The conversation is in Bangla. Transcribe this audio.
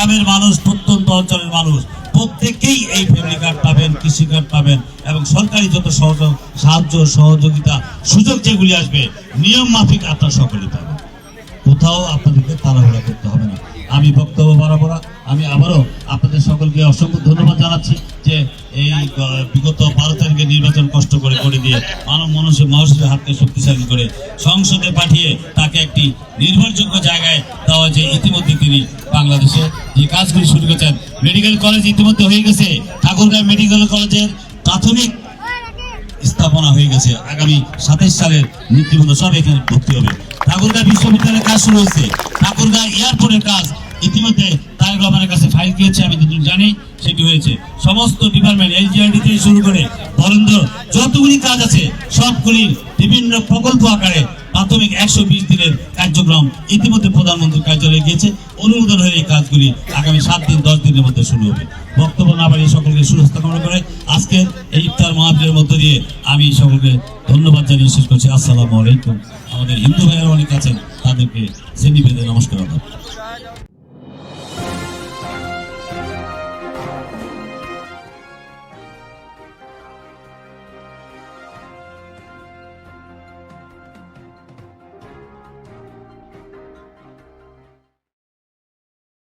গ্রামের মানুষ, প্রত্যন্ত অঞ্চলের মানুষ প্রত্যেকেই এই ফ্যামিলি কার্ড পাবেন, কৃষি কার্ড পাবেন এবং সরকারি যত সাহায্য সহযোগিতা সুযোগ যেগুলি আসবে নিয়ম মাফিক আপনারা সকলেই পাবেন। কোথাও আপনাদেরকে তাড়াহুড়া করতে হবে না। আমি বক্তব্য বরাবর আমি আবারও আপনাদের সকলকে অসংখ্য ধন্যবাদ জানাচ্ছি যে এই বিগত 12 তারিখে নির্বাচন কষ্ট করে দিয়ে মানব মানুষের হাতকে শক্তিশালী করে সংসদে পাঠিয়ে তাকে একটি নির্ভরযোগ্য জায়গায় দেওয়া, যে ইতিমধ্যে তিনি বাংলাদেশে যে কাজগুলি শুরু করেছেন। মেডিকেল কলেজ ইতিমধ্যে হয়ে গেছে, ঠাকুরগাঁও মেডিকেল কলেজের প্রাথমিক স্থাপনা হয়ে গেছে। আগামী 27 সালের নেতৃবৃন্দ সব এখানে ভর্তি হবে। ঠাকুরগাঁও বিশ্ববিদ্যালয়ের কাজ শুরু হয়েছে, ঠাকুরগাঁও এয়ারপোর্টের কাজ ইতিমধ্যে তারেক রহমানের কাছে ফাইল গিয়েছে, আমি যতটুকু জানি সেটি হয়েছে। সমস্ত ডিপার্টমেন্ট এলজিআরডি থেকে শুরু করে বরেন্দ্র যতগুলি কাজ আছে সবগুলির বিভিন্ন প্রকল্প আকারে প্রাথমিক 120 দিনের কার্যক্রম ইতিমধ্যে প্রধানমন্ত্রীর কার্যালয়ে গিয়েছে। অনুমোদন হয়ে এই কাজগুলি আগামী 7 দিন 10 দিনের মধ্যে শুরু হবে। বক্তব্য না বাড়িয়ে সকলকে সুস্বাস্থ্য কামনা করে আজকের এই ইফতার মাহফিলের মধ্য দিয়ে আমি সকলকে ধন্যবাদ জানিয়ে শেষ করছি। আসসালামু আলাইকুম। আমাদের হিন্দু ভাইয়েরা অনেক আছেন, তাদেরকে শ্রেণী বেঁধে নমস্কার।